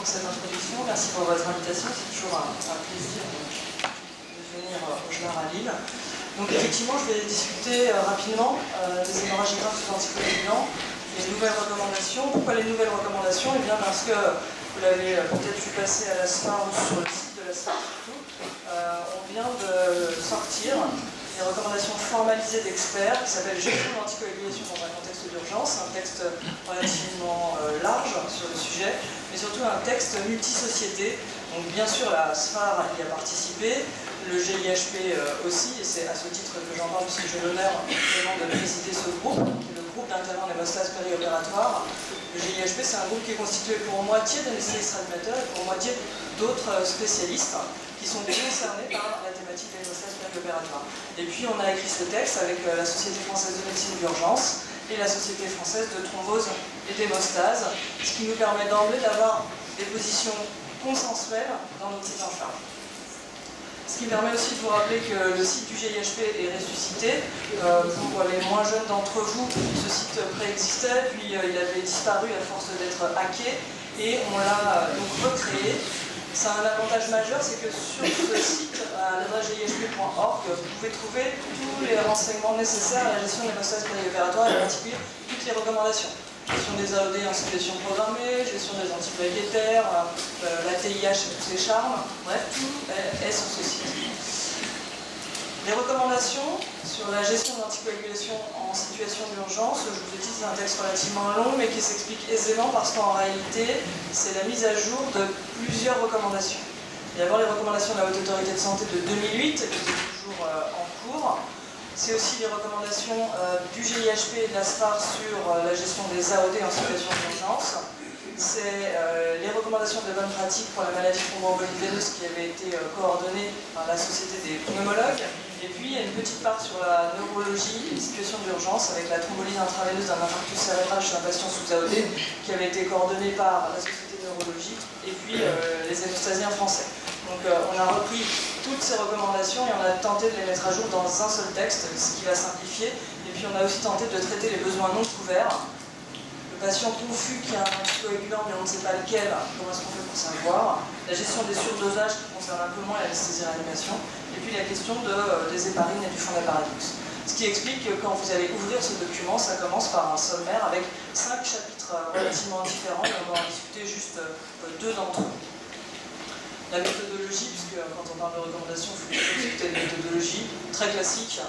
pour cette introduction, merci pour votre invitation, c'est toujours un plaisir de venir au JLAR à Lille. Donc effectivement, je vais discuter rapidement des hémorragies graves sous anticoagulants, les nouvelles recommandations. Pourquoi les nouvelles recommandations? Eh bien parce que, vous l'avez peut-être vu passer à la SFAR ou sur le site de la SFAR surtout, on vient de sortir des recommandations formalisées d'experts qui s'appellent Gestion de l'anticoagulation dans un contexte d'urgence, un texte relativement large sur le sujet, mais surtout un texte multisociété. Donc bien sûr la SFAR y a participé, le GIHP aussi, et c'est à ce titre que j'en parle puisque j'ai l'honneur de présider ce groupe, qui est le groupe d'intervention en hémostase périopératoire. Le GIHP, c'est un groupe qui est constitué pour moitié d'anesthésistes réanimateurs et pour moitié d'autres spécialistes qui sont concernés par la thématique de l'hémostase périopératoire. Et puis on a écrit ce texte avec la Société française de médecine d'urgence et la Société française de thrombose et d'hémostase, ce qui nous permet d'emblée d'avoir des positions consensuelles dans notre prise en charge. Ce qui permet aussi de vous rappeler que le site du GIHP est ressuscité. Pour les moins jeunes d'entre vous, ce site préexistait, puis il avait disparu à force d'être hacké, et on l'a donc recréé. Ça a un avantage majeur, c'est que sur ce site, à l'adresse gihp.org, vous pouvez trouver tous les renseignements nécessaires à la gestion des hémostase périopératoire, et en particulier toutes les recommandations. Gestion des AOD en situation programmée, gestion des antiplaquettaires, la TIH et tous ses charmes, bref, tout est sur ce site. Les recommandations sur la gestion de l'anticoagulation en situation d'urgence, je vous ai dit, c'est un texte relativement long, mais qui s'explique aisément parce qu'en réalité, c'est la mise à jour de plusieurs recommandations. Il y a d'abord les recommandations de la Haute Autorité de Santé de 2008, qui est toujours en cours. C'est aussi les recommandations du GIHP et de la SFAR sur la gestion des AOD en situation d'urgence. C'est les recommandations de bonne pratique pour la maladie thromboembolique veineuse qui avait été coordonnée par la Société des pneumologues. Et puis il y a une petite part sur la neurologie, les situations d'urgence avec la thrombolyse intraveineuse d'un infarctus cérébral chez un patient sous AOD qui avait été coordonnée par la Société de neurologie et puis les hémostasiens français. Donc on a repris toutes ces recommandations et on a tenté de les mettre à jour dans un seul texte, ce qui va simplifier. Et puis on a aussi tenté de traiter les besoins non couverts. Le patient confus qui a un anticoagulant mais on ne sait pas lequel, comment est-ce qu'on fait pour savoir. La gestion des surdosages qui concerne un peu moins l'anesthésie-réanimation. Et puis la question des héparines et du fond d'apparadix. Ce qui explique que quand vous allez ouvrir ce document, ça commence par un sommaire avec 5 chapitres relativement différents et on va en discuter juste 2 d'entre eux. La méthodologie, puisque quand on parle de recommandations, il faut discuter de méthodologie, très classique.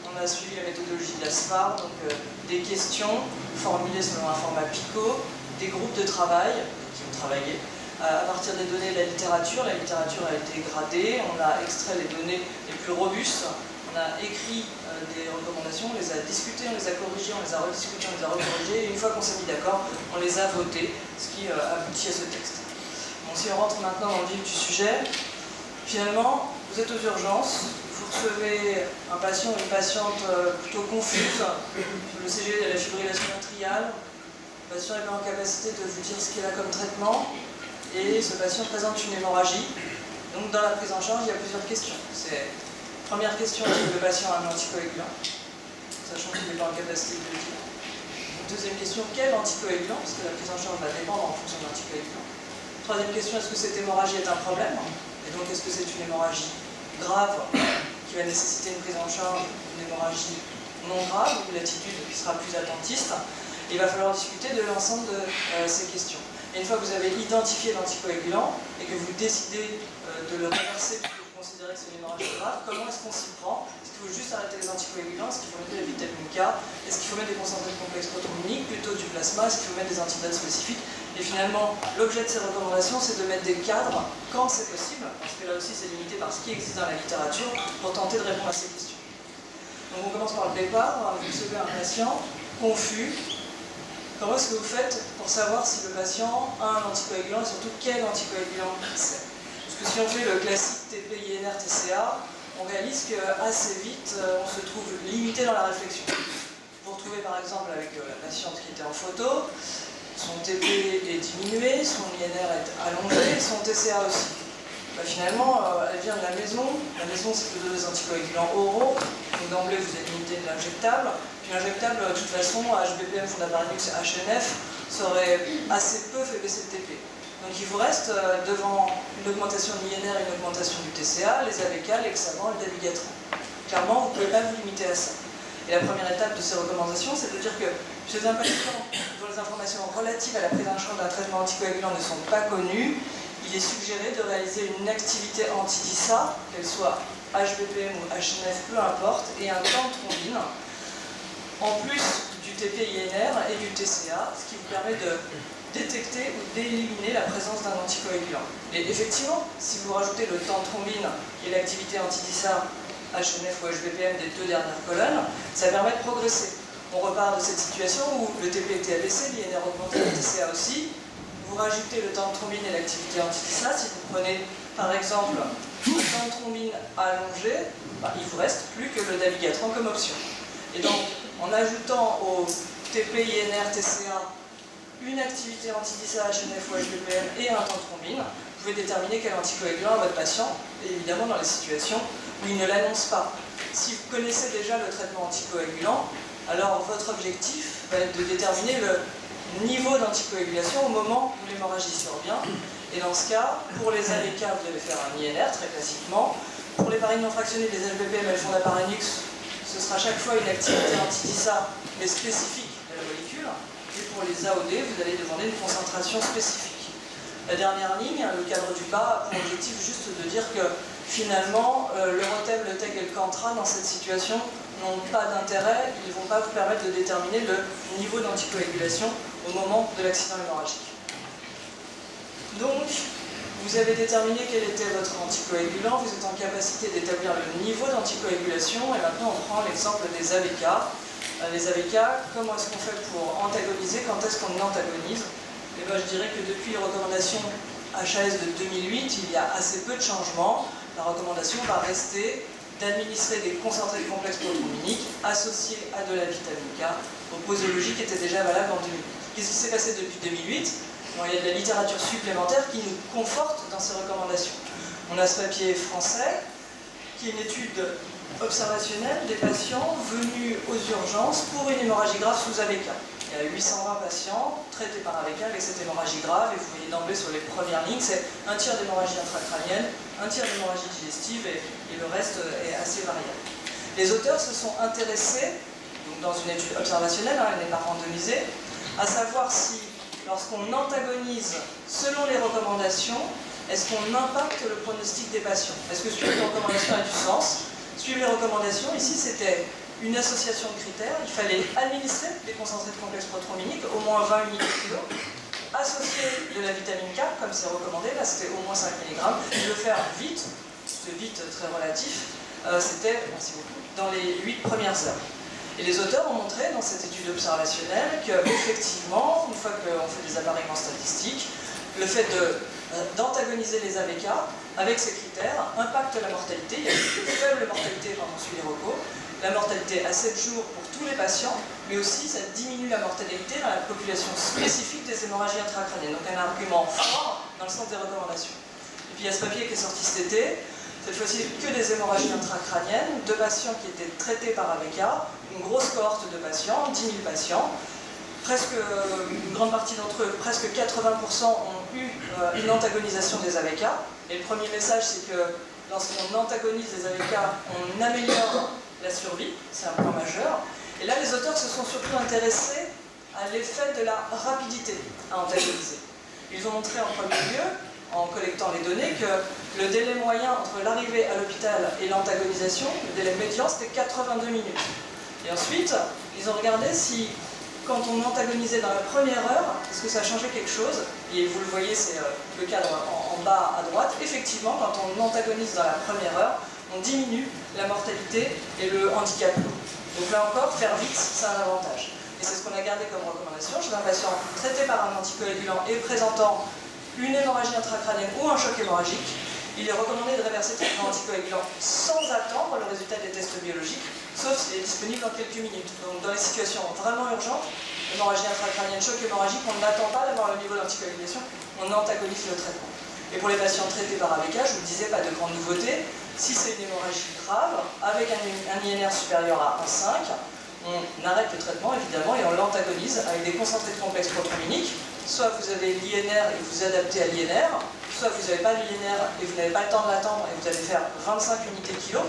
On a suivi la méthodologie de la SFAR, donc des questions formulées selon un format PICO, des groupes de travail qui ont travaillé. À partir des données de la littérature a été gradée, on a extrait les données les plus robustes, on a écrit des recommandations, on les a discutées, on les a corrigées, on les a rediscutées, on les a recorrigées, et une fois qu'on s'est mis d'accord, on les a votées, ce qui aboutit à ce texte. Bon, si on rentre maintenant dans le vif du sujet, finalement, vous êtes aux urgences, vous recevez un patient ou une patiente plutôt confuse, le CG de la fibrillation atriale, le patient n'est pas en capacité de vous dire ce qu'il a comme traitement, et ce patient présente une hémorragie. Donc dans la prise en charge, il y a plusieurs questions. Première question, est-ce que le patient a un anticoagulant, sachant qu'il n'est pas en capacité de le dire. Deuxième question, quel anticoagulant, parce que la prise en charge va dépendre en fonction de l'anticoagulant. Troisième question, est-ce que cette hémorragie est un problème? Et donc, est-ce que c'est une hémorragie grave qui va nécessiter une prise en charge, une hémorragie non grave, ou l'attitude qui sera plus attentiste? Il va falloir discuter de l'ensemble de ces questions. Et une fois que vous avez identifié l'anticoagulant et que vous décidez de le reverser puisque vous considérez que c'est une hémorragie grave, comment est-ce qu'on s'y prend? Est-ce qu'il faut juste arrêter les anticoagulants? Est-ce qu'il faut mettre de la vitamine K? Est-ce qu'il faut mettre des concentrés de complexe protéinique, plutôt du plasma? Est-ce qu'il faut mettre des antidotes spécifiques? Et finalement, l'objet de ces recommandations, c'est de mettre des cadres quand c'est possible, parce que là aussi c'est limité par ce qui existe dans la littérature, pour tenter de répondre à ces questions. Donc on commence par le départ. Vous recevez un patient confus. Comment est-ce que vous faites pour savoir si le patient a un anticoagulant et surtout quel anticoagulant c'est? Parce que si on fait le classique TP, INR, TCA, on réalise qu'assez vite, on se trouve limité dans la réflexion. Vous retrouvez par exemple avec la patiente qui était en photo, son TP est diminué, son INR est allongé, son TCA aussi. Finalement, elle vient de la maison c'est plutôt des anticoagulants oraux, donc d'emblée vous êtes limité de l'injectable. Puis l'injectable, de toute façon, HBPM, fond d'apparadix, HNF, ça aurait assez peu fait baisser le TP. Donc il vous reste devant une augmentation de l'INR et une augmentation du TCA, les AVK, l'examen et le dabigatran. Clairement, vous ne pouvez pas vous limiter à ça. Et la première étape de ces recommandations, c'est de dire que chez un patient dont les informations relatives à la prise en charge d'un traitement anticoagulant ne sont pas connues, il est suggéré de réaliser une activité anti-DISA, qu'elle soit HBPM ou HNF, peu importe, et un temps de thrombine, en plus du TP-INR et du TCA, ce qui vous permet de détecter ou d'éliminer la présence d'un anticoagulant. Et effectivement, si vous rajoutez le temps de thrombine et l'activité anti-DISA, HNF ou HBPM des deux dernières colonnes, ça permet de progresser. On repart de cette situation où le TP était abaissé, l'INR augmenté, le TCA aussi. Vous rajoutez le temps de thrombine et l'activité anti-DISA. Si vous prenez par exemple un temps de thrombine allongé, il ne vous reste plus que le dabigatran comme option. Et donc, en ajoutant au TP, INR, TCA une activité anti-DISA, HNF ou HBPM et un temps de thrombine, vous pouvez déterminer quel anticoagulant à votre patient, et évidemment dans les situations où il ne l'annonce pas. Si vous connaissez déjà le traitement anticoagulant, alors votre objectif va être de déterminer le niveau d'anticoagulation au moment où l'hémorragie survient. Et dans ce cas, pour les AVK, vous allez faire un INR très classiquement. Pour les pareils non fractionnés, les HBPM, elles font d'appareillix, ce sera chaque fois une activité anti-DISA, mais spécifique de la molécule. Et pour les AOD, vous allez demander une concentration spécifique. La dernière ligne, le cadre du bas, a pour objectif juste de dire que finalement, le ROTEM, le TEG et le CANTRA, dans cette situation, n'ont pas d'intérêt, ils ne vont pas vous permettre de déterminer le niveau d'anticoagulation au moment de l'accident hémorragique. Donc, vous avez déterminé quel était votre anticoagulant, vous êtes en capacité d'établir le niveau d'anticoagulation, et maintenant on prend l'exemple des AVK. Les AVK, comment est-ce qu'on fait pour antagoniser, quand est-ce qu'on antagonise? Et bien, je dirais que depuis les recommandations HAS de 2008, il y a assez peu de changements. La recommandation va rester d'administrer des concentrés de complexes prothrombiniques associés à de la vitamine K, aux posologies qui étaient déjà valables en 2008. Qu'est-ce qui s'est passé depuis 2008? Bon, il y a de la littérature supplémentaire qui nous conforte dans ces recommandations. On a ce papier français, qui est une étude observationnelle des patients venus aux urgences pour une hémorragie grave sous AVK. Il y a 820 patients traités par AVK avec cette hémorragie grave, et vous voyez d'emblée sur les premières lignes, c'est un tiers d'hémorragie intracrânienne, un tiers d'hémorragie digestive, et le reste est assez variable. Les auteurs se sont intéressés, donc dans une étude observationnelle, elle n'est pas randomisée, à savoir si, lorsqu'on antagonise selon les recommandations, est-ce qu'on impacte le pronostic des patients? Est-ce que suivre les recommandations a du sens? Suivre les recommandations, ici, c'était une association de critères. Il fallait administrer des concentrés de complexes prothrombiniques, au moins 20 unités kg, associer de la vitamine K, comme c'est recommandé, là c'était au moins 5 mg, et le faire vite, c'est vite très relatif, c'était, merci beaucoup, dans les 8 premières heures. Et les auteurs ont montré dans cette étude observationnelle qu'effectivement, une fois qu'on fait des appareillements statistiques, le fait d'antagoniser les AVK avec ces critères impacte la mortalité. Il y a une faible mortalité quand on suit les repos, la mortalité à 7 jours pour tous les patients, mais aussi ça diminue la mortalité dans la population spécifique des hémorragies intracrâniennes. Donc un argument fort dans le sens des recommandations. Et puis il y a ce papier qui est sorti cet été, cette fois-ci que des hémorragies intracrâniennes, de patients qui étaient traités par AVK, une grosse cohorte de patients, 10 000 patients. Presque une grande partie d'entre eux, presque 80% ont eu une antagonisation des AVK. Et le premier message, c'est que lorsqu'on antagonise les AVK, on améliore la survie, c'est un point majeur. Et là, les auteurs se sont surtout intéressés à l'effet de la rapidité à antagoniser. Ils ont montré en premier lieu, en collectant les données, que le délai moyen entre l'arrivée à l'hôpital et l'antagonisation, le délai médian, c'était 82 minutes. Et ensuite, ils ont regardé si, quand on antagonisait dans la première heure, est-ce que ça changeait quelque chose? Et vous le voyez, c'est le cadre en bas à droite. Effectivement, quand on antagonise dans la première heure, on diminue la mortalité et le handicap lourd. Donc là encore, faire vite, c'est un avantage. Et c'est ce qu'on a gardé comme recommandation chez un patient traité par un anticoagulant et présentant une hémorragie intracrânienne ou un choc hémorragique. Il est recommandé de réverser le traitement anticoagulant sans attendre le résultat des tests biologiques, sauf s'il est disponible dans quelques minutes. Donc dans les situations vraiment urgentes, hémorragie intracrânienne, choc hémorragique, on n'attend pas d'avoir le niveau d'anticoagulation, on antagonise le traitement. Et pour les patients traités par AVK, je vous le disais, pas de grande nouveauté. Si c'est une hémorragie grave, avec un INR supérieur à 1,5, on arrête le traitement évidemment et on l'antagonise avec des concentrés de complexes protéiniques. Soit vous avez l'INR et vous adaptez à l'INR, soit vous n'avez pas l'INR et vous n'avez pas le temps de l'attendre et vous allez faire 25 unités kilo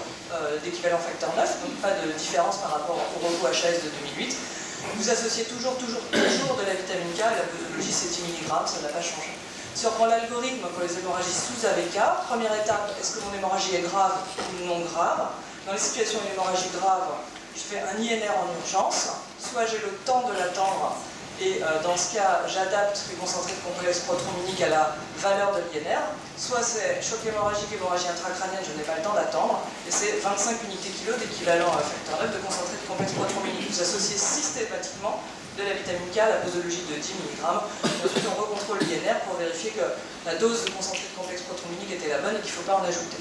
d'équivalent facteur 9, donc pas de différence par rapport au repos HAS de 2008. Vous associez toujours de la vitamine K, la posologie c'est 10 mg, ça n'a pas changé. Si on prend l'algorithme pour les hémorragies sous AVK, première étape, est-ce que mon hémorragie est grave ou non grave? Dans les situations où l'hémorragie grave, je fais un INR en urgence, soit j'ai le temps de l'attendre, et dans ce cas, j'adapte les concentrés de complexes prothrombiniques à la valeur de l'INR, soit c'est choc hémorragique, hémorragie intracrânienne, je n'ai pas le temps d'attendre, et c'est 25 unités kilo d'équivalent facteur 9 de concentré de complexes prothrombiniques. Vous associez systématiquement de la vitamine K à la posologie de 10 mg. Ensuite, on recontrôle l'INR pour vérifier que la dose de concentré de complexe prothrombinique était la bonne et qu'il ne faut pas en ajouter.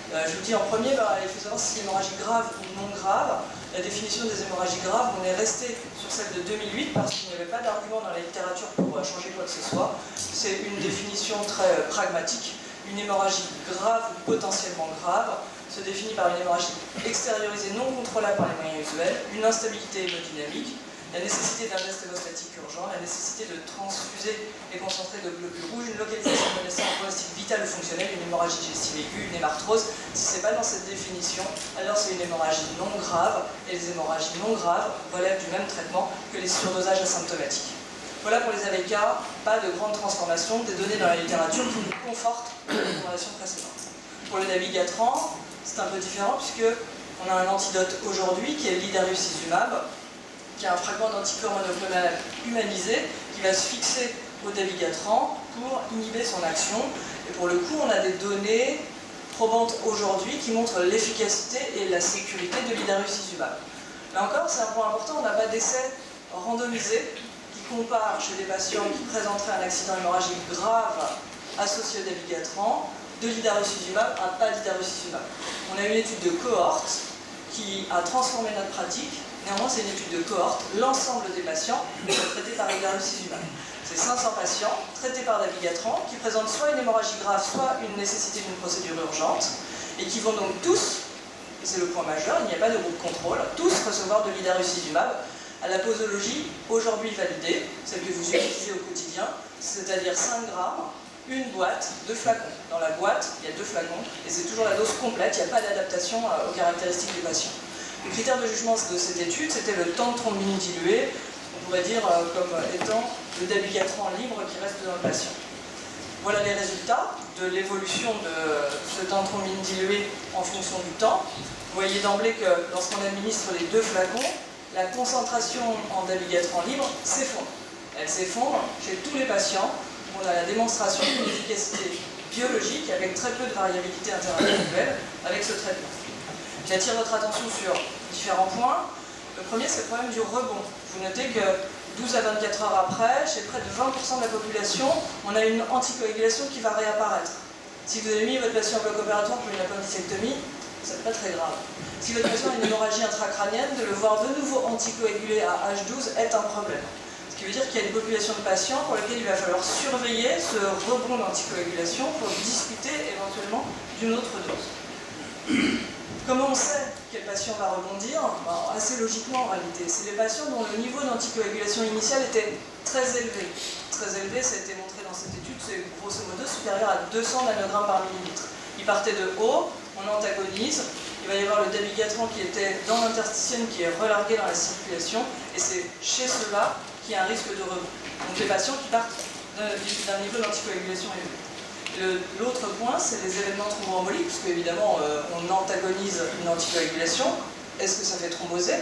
Je vous dis en premier, il faut savoir si c'est une hémorragie grave ou non grave. La définition des hémorragies graves, on est resté sur celle de 2008 parce qu'il n'y avait pas d'argument dans la littérature pour changer quoi que ce soit. C'est une définition très pragmatique. Une hémorragie grave ou potentiellement grave se définit par une hémorragie extériorisée non contrôlable par les moyens usuels, une instabilité hémodynamique, la nécessité d'un geste hémostatique urgent, la nécessité de transfuser les concentrés de globules rouges, une localisation connaissant un pronostic vital ou fonctionnel, une hémorragie digestive aiguë, une hémarthrose. Si ce n'est pas dans cette définition, alors c'est une hémorragie non grave, et les hémorragies non graves relèvent du même traitement que les surdosages asymptomatiques. Voilà pour les AVK, pas de grande transformation, des données dans la littérature qui nous confortent les recommandations précédentes. Pour le dabigatran, c'est un peu différent puisque on a un antidote aujourd'hui qui est l'idarucizumab, qui a un fragment d'anticorps monoclonal humanisé qui va se fixer au dabigatran pour inhiber son action. Et pour le coup, on a des données probantes aujourd'hui qui montrent l'efficacité et la sécurité de l'idarucizumab. Là encore, c'est un point important, on n'a pas d'essai randomisé qui compare chez des patients qui présenteraient un accident hémorragique grave associé au dabigatran de l'idarucizumab à pas d'idarucizumab. On a une étude de cohorte qui a transformé notre pratique. Néanmoins, c'est une étude de cohorte. L'ensemble des patients sont traités par l'idarucizumab. C'est 500 patients traités par dabigatran qui présentent soit une hémorragie grave, soit une nécessité d'une procédure urgente, et qui vont donc tous, et c'est le point majeur, il n'y a pas de groupe contrôle, tous recevoir de l'idarucizumab à la posologie aujourd'hui validée, celle que vous utilisez au quotidien, c'est-à-dire 5 grammes, une boîte, 2 flacons. Dans la boîte, il y a 2 flacons, et c'est toujours la dose complète, il n'y a pas d'adaptation aux caractéristiques du patient. Le critère de jugement de cette étude, c'était le temps de thrombine dilué, on pourrait dire comme étant le dabigatran libre qui reste dans le patient. Voilà les résultats de l'évolution de ce temps de thrombine dilué en fonction du temps. Vous voyez d'emblée que lorsqu'on administre les 2 flacons, la concentration en dabigatran libre s'effondre. Elle s'effondre chez tous les patients. On a la démonstration d'une efficacité biologique avec très peu de variabilité interindividuelle avec ce traitement. J'attire votre attention sur différents points. Le premier, c'est le problème du rebond. Vous notez que 12 à 24 heures après, chez près de 20% de la population, on a une anticoagulation qui va réapparaître. Si vous avez mis votre patient en bloc opératoire pour une appendicectomie, ce n'est pas très grave. Si votre patient a une hémorragie intracrânienne, de le voir de nouveau anticoagulé à H12 est un problème. Ce qui veut dire qu'il y a une population de patients pour lesquels il va falloir surveiller ce rebond d'anticoagulation pour discuter éventuellement d'une autre dose. Comment on sait quel patient va rebondir? Assez logiquement en réalité. C'est les patients dont le niveau d'anticoagulation initiale était très élevé. Très élevé, ça a été montré dans cette étude, c'est grosso modo supérieur à 200 nanogrammes par millilitre. Il partait de haut, on antagonise, il va y avoir le dabigatran qui était dans l'interstitium qui est relargué dans la circulation, et c'est chez ceux-là qu'il y a un risque de rebond. Donc les patients qui partent d'un niveau d'anticoagulation élevé. L'autre point, c'est les événements thromboemboliques, puisque évidemment on antagonise une anticoagulation. Est-ce que ça fait thromboser?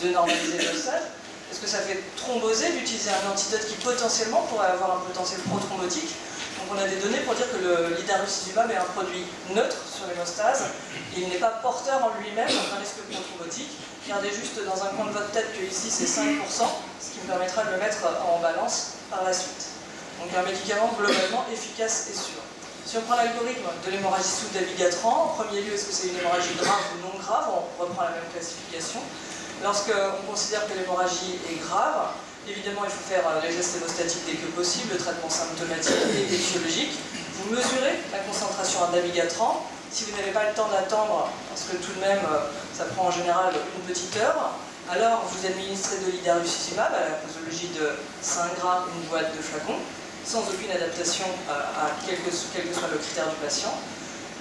De normaliser le stade? Est-ce que ça fait thromboser d'utiliser un antidote qui potentiellement pourrait avoir un potentiel prothrombotique? Donc on a des données pour dire que l'idarucizumab est un produit neutre sur l'hémostase. Il n'est pas porteur en lui-même d'un risque prothrombotique. Regardez juste dans un coin de votre tête que ici c'est 5%, ce qui me permettra de le mettre en balance par la suite. Donc un médicament globalement efficace et sûr. Si on prend l'algorithme de l'hémorragie sous dabigatran, en premier lieu, est-ce que c'est une hémorragie grave ou non grave? On reprend la même classification. Lorsqu'on considère que l'hémorragie est grave, évidemment il faut faire les gestes hémostatiques dès que possible, le traitement symptomatique et étiologique. Vous mesurez la concentration en dabigatran. Si vous n'avez pas le temps d'attendre, parce que tout de même ça prend en général une petite heure, Alors, vous administrez de l'idarucizumab à la posologie de 5 grammes, une boîte de flacons, sans aucune adaptation à quel que soit le critère du patient.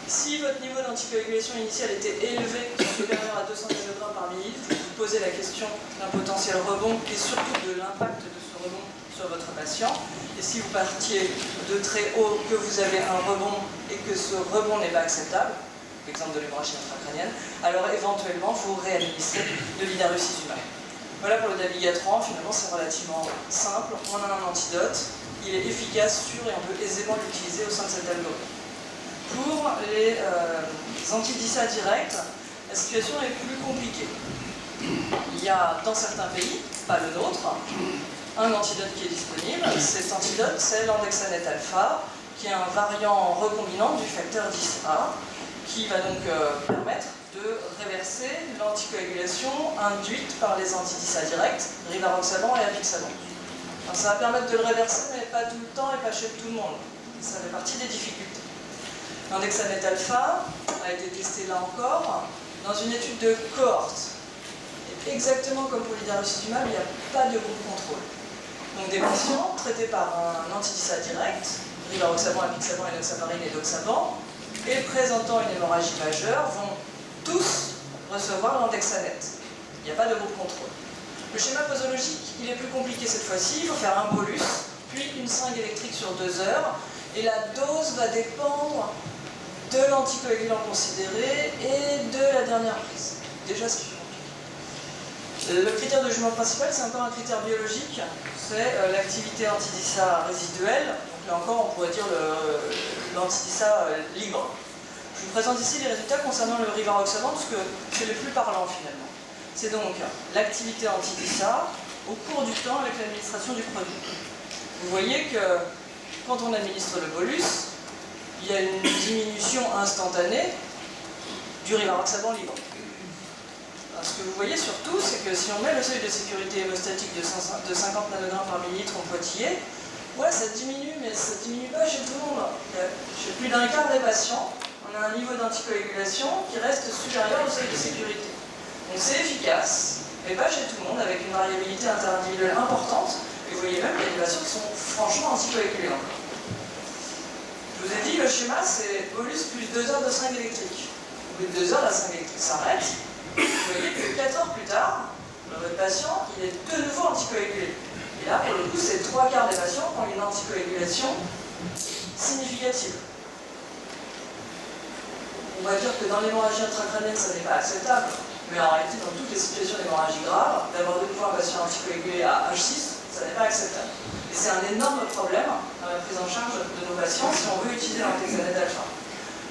Si votre niveau d'anticoagulation initiale était élevé, supérieur à 200 mg par millilitre, vous vous posez la question d'un potentiel rebond et surtout de l'impact de ce rebond sur votre patient. Et si vous partiez de très haut, que vous avez un rebond et que ce rebond n'est pas acceptable, l'exemple de l'hémorragie intracrânienne, alors éventuellement vous réadministrez de l'idarucizumab. Voilà pour le dabigatran, finalement c'est relativement simple, on a un antidote, il est efficace, sûr et on peut aisément l'utiliser au sein de cet algorithme. Pour les antidisa directs, la situation est plus compliquée. Il y a dans certains pays, pas le nôtre, un antidote qui est disponible. Cet antidote, c'est l'andexanet alpha, qui est un variant recombinant du facteur 10A, qui va donc permettre de réverser l'anticoagulation induite par les antidisa directs, rivaroxaban et apixaban. Ça va permettre de le réverser, mais pas tout le temps et pas chez tout le monde. Ça fait partie des difficultés. L'andexanet alpha a été testé là encore dans une étude de cohorte. Et exactement comme pour l'idarucizumab, il n'y a pas de groupe contrôle. Donc des patients traités par un antidisa direct, rivaroxaban, apixaban, enoxaparine et doxaban, et présentant une hémorragie majeure, vont tous recevoir l'andexanet. Il n'y a pas de groupe contrôle. Le schéma posologique, il est plus compliqué cette fois-ci. Il faut faire un bolus, puis une seringue électrique sur 2 heures, et la dose va dépendre de l'anticoagulant considéré et de la dernière prise. Déjà ce qui fait compliqué. Le critère de jugement principal, c'est encore un critère biologique, c'est l'activité antidisa résiduelle. Donc là encore, on pourrait dire l'antidisa libre. Je vous présente ici les résultats concernant le rivaroxaban, parce que c'est le plus parlant finalement. C'est donc l'activité antidisa au cours du temps avec l'administration du produit. Vous voyez que quand on administre le bolus, il y a une diminution instantanée du rivaroxaban libre. Alors, ce que vous voyez surtout, c'est que si on met le seuil de sécurité hémostatique de 50 nanogrammes par millilitre en pointillé, ouais, ça diminue, mais ça ne diminue pas chez tout le monde. Chez plus d'un quart des patients, on a un niveau d'anticoagulation qui reste supérieur au seuil de sécurité. Donc c'est efficace, mais pas chez tout le monde, avec une variabilité interindividuelle importante. Et vous voyez même qu'il y a des patients qui sont franchement anticoagulés encore. Je vous ai dit, le schéma, c'est bolus plus 2 heures de seringue électrique. Au bout de 2 heures, la seringue électrique s'arrête. Vous voyez que 4 heures plus tard, votre patient, il est de nouveau anticoagulé. Et là, pour le coup, c'est 3 quarts des patients qui ont une anticoagulation significative. On va dire que dans l'hémorragie intracrânienne, ça n'est pas acceptable. Mais en réalité, dans toutes les situations d'hémorragie grave, d'avoir de nouveau un patient anticoagulé à H6, ça n'est pas acceptable. Et c'est un énorme problème dans la prise en charge de nos patients si on veut utiliser l'andexanet alpha.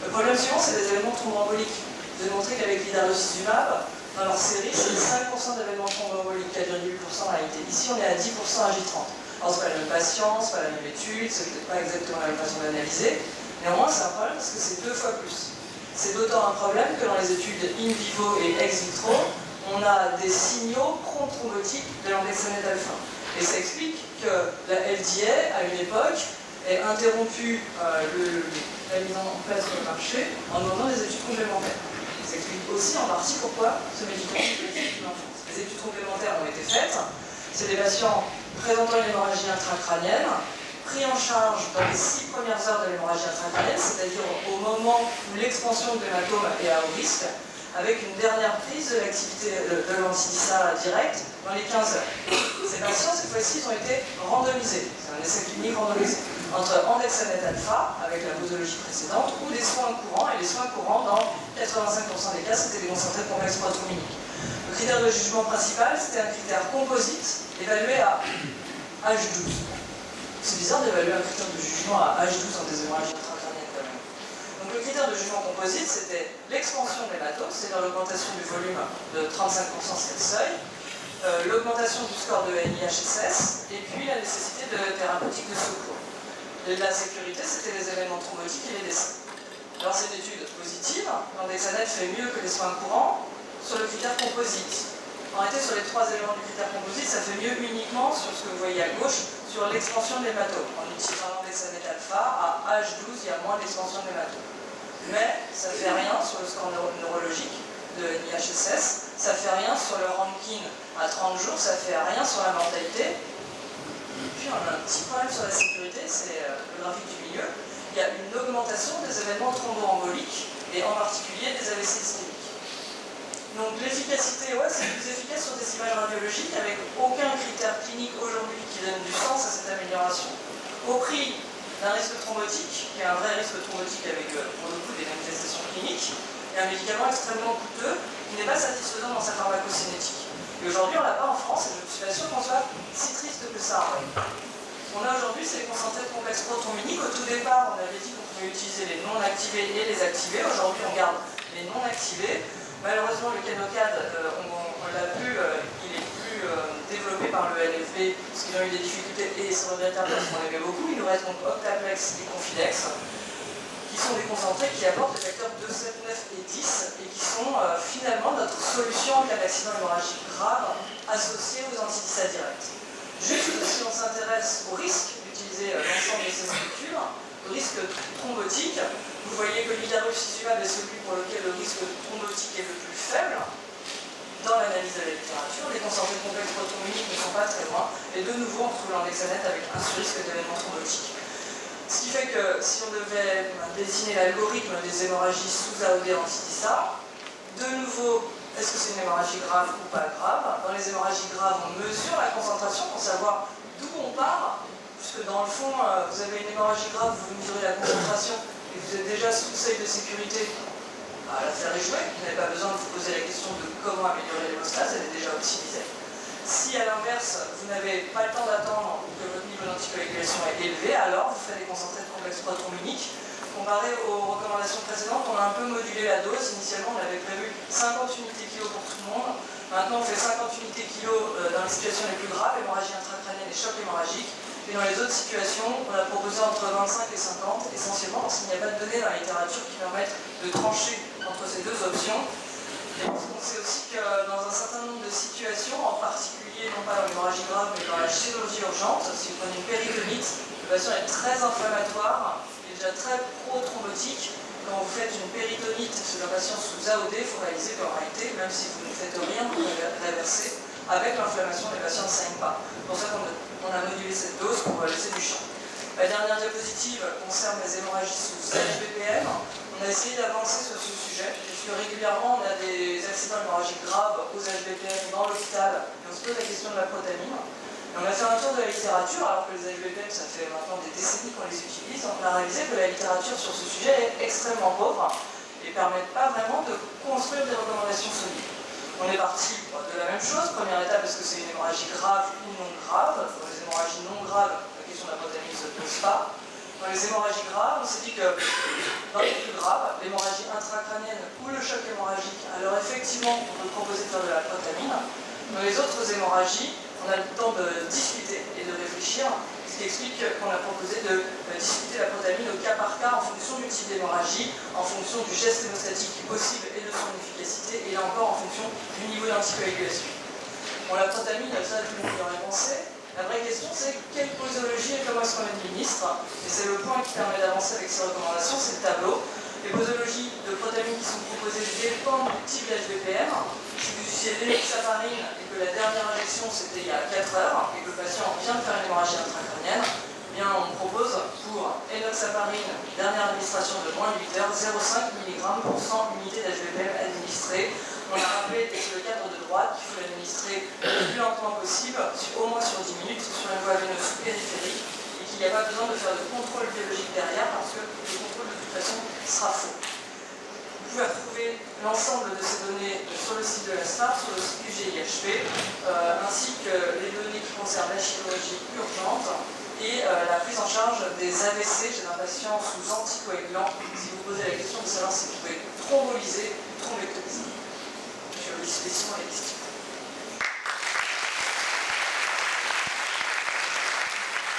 Le problème suivant, c'est les événements thromboemboliques. Vous avez montré qu'avec l'idarucizumab, dans leur série, c'est 5% d'événements thromboemboliques, 4,8% en réalité. Ici, on est à 10% à J30. Alors, c'est pas le même patient, c'est pas la même étude, c'est peut-être pas exactement la même façon d'analyser. Néanmoins, c'est un problème parce que c'est 2 fois plus. C'est d'autant un problème que dans les études in vivo et ex vitro, on a des signaux pro-thrombotiques de l'andexanet alpha. Et ça explique que la FDA, à une époque, ait interrompu la mise en place sur le marché en demandant des études complémentaires. Ça explique aussi en partie pourquoi ce médicament est utilisé en France. Les études complémentaires ont été faites. C'est des patients présentant une hémorragie intracrânienne, pris en charge dans les 6 premières heures de l'hémorragie intracrânienne, c'est-à-dire au moment où l'expansion de l'hématome est à haut risque, avec une dernière prise de l'activité de l'antidisa direct dans les 15 heures. Ces patients, cette fois-ci, ont été randomisés. C'est un essai clinique randomisé entre andexanet alpha, avec la posologie précédente, ou des soins courants. Et les soins courants, dans 85% des cas, c'était des concentrés complexes protéiniques. Le critère de jugement principal, c'était un critère composite, évalué à H12. C'est bizarre d'évaluer un critère de jugement à H12 en des hémorragies intracrâniennes quand même. Donc le critère de jugement composite, c'était l'expansion de l'hématome, c'est-à-dire l'augmentation du volume de 35%, c'est le seuil, l'augmentation du score de NIHSS, et puis la nécessité de thérapeutique de secours. Et la sécurité, c'était les événements thrombotiques et les décès. Alors c'est une étude positive, l'andexanet fait mieux que les soins courants sur le critère composite. En réalité, sur les 3 éléments du critère composite, ça fait mieux uniquement sur ce que vous voyez à gauche, sur l'expansion de l'hématome. En utilisant l'andexanet alpha, à H12, il y a moins d'expansion de l'hématome. Mais ça ne fait rien sur le score neurologique, de NIHSS, ça ne fait rien sur le ranking à 30 jours, ça ne fait rien sur la mortalité. Et puis on a un petit problème sur la sécurité, c'est le graphique du milieu. Il y a une augmentation des événements thromboemboliques et en particulier des AVC ischémiques. Donc l'efficacité, ouais, c'est plus efficace sur des images radiologiques avec aucun critère clinique aujourd'hui qui donne du sens à cette amélioration. Au prix d'un risque thrombotique, qui est un vrai risque thrombotique avec pour le coup des manifestations cliniques, et un médicament extrêmement coûteux qui n'est pas satisfaisant dans sa pharmacocinétique. Et aujourd'hui on ne l'a pas en France et je ne suis pas sûr qu'on soit si triste que ça. Ce qu'on a aujourd'hui, c'est les concentrés de complexes prothrombiniques. Au tout départ, on avait dit qu'on pouvait utiliser les non activés et les activés. Aujourd'hui, on garde les non activés. Malheureusement, le Canocad, on l'a vu, il est plus développé par le LFB parce qu'ils ont eu des difficultés et c'est regrettable parce qu'on aimait beaucoup. Il nous reste donc Octaplex et Confidex qui sont des concentrés qui apportent des facteurs 2, 7, 9 et 10 et qui sont finalement notre solution en cas d'accident hémorragique grave associé aux antidyssas directs. Juste si on s'intéresse au risque d'utiliser l'ensemble de ces structures, le risque thrombotique, vous voyez que l'idarufizumab est celui pour lequel le risque thrombotique est le plus faible dans l'analyse de la littérature. Les concentrés complexes prothrombiniques ne sont pas très loin, et de nouveau on retrouve l'andexanet avec un surrisque d'événements thrombotiques. Ce qui fait que si on devait désigner l'algorithme des hémorragies sous AOD antidyssa, de nouveau, est-ce que c'est une hémorragie grave ou pas grave? Dans les hémorragies graves, on mesure la concentration pour savoir d'où on part, puisque dans le fond, vous avez une hémorragie grave, vous mesurez la concentration et vous êtes déjà sous seuil de sécurité, l'affaire est jouée. Vous n'avez pas besoin de vous poser la question de comment améliorer l'hémostase, elle est déjà optimisée. Si à l'inverse, vous n'avez pas le temps d'attendre que votre niveau d'anticoagulation est élevé, alors vous faites des concentrés de complexes prothrombiniques. Comparé aux recommandations précédentes, on a un peu modulé la dose. Initialement, on avait prévu 50 unités kilo pour tout le monde. Maintenant, on fait 50 unités kilo dans les situations les plus graves, hémorragie intracrânienne et choc hémorragique. Et dans les autres situations, on a proposé entre 25 et 50, essentiellement parce qu'il n'y a pas de données dans la littérature qui permettent de trancher entre ces deux options. Et on sait aussi que dans un certain nombre de situations, en particulier non pas dans l'hémorragie grave, mais dans la chirurgie urgente, si vous prenez une péritonite, le patient est très inflammatoire, il est déjà très pro-thrombotique. Quand vous faites une péritonite chez un patient sous AOD, il faut réaliser qu'en réalité, même si vous ne faites rien pour réverser, avec l'inflammation, les patients ne saignent pas. C'est pour ça qu'on a modulé cette dose pour laisser du champ. La dernière diapositive concerne les hémorragies sous HBPM. On a essayé d'avancer sur ce sujet, puisque régulièrement on a des accidents hémorragiques graves aux HBPM dans l'hôpital, et on se pose la question de la protamine. Et on a fait un tour de la littérature, alors que les HBPM, ça fait maintenant des décennies qu'on les utilise. On a réalisé que la littérature sur ce sujet est extrêmement pauvre et ne permet pas vraiment de construire des recommandations solides. On est parti de la même chose. Première étape, est-ce que c'est une hémorragie grave ou non grave? Dans les hémorragies non graves, la question de la protamine ne se pose pas. Dans les hémorragies graves, on s'est dit que dans les plus graves, l'hémorragie intracrânienne ou le choc hémorragique, alors effectivement, on peut proposer de faire de la protamine. Dans les autres hémorragies, on a le temps de discuter et de réfléchir, ce qui explique qu'on a proposé de discuter la protamine au cas par cas en fonction du type d'hémorragie, en fonction du geste hémostatique possible et de son efficacité, et là encore en fonction du niveau d'anticoagulation. Bon, la protamine, ça tout le monde y aurait pensé. La vraie question, c'est quelle posologie et comment est-ce qu'on l'administre? Et c'est le point qui permet d'avancer avec ces recommandations, c'est le tableau. Les posologies de protamine qui sont proposées dépendent du type d'HBPM. Si vous utilisez l'enoxaparine et que la dernière injection c'était il y a 4 heures et que le patient vient de faire une hémorragie intracrânienne, eh bien on propose pour enoxaparine, dernière administration de moins de 8 heures, 0,5 mg pour 100 unités d'HBPM administrées. On a rappelé sur le cadre de droite qu'il faut l'administrer le plus lentement possible, au moins sur 10 minutes, sur une voie veineuse sous-périphérique, et qu'il n'y a pas besoin de faire de contrôle biologique derrière parce que le contrôle de toute façon sera faux. Vous pouvez retrouver l'ensemble de ces données sur le site de la SPAR, sur le site du GIHP, ainsi que les données qui concernent la chirurgie urgente et la prise en charge des AVC chez un patient sous anticoagulant. Si vous posez la question de savoir si vous pouvez thromboliser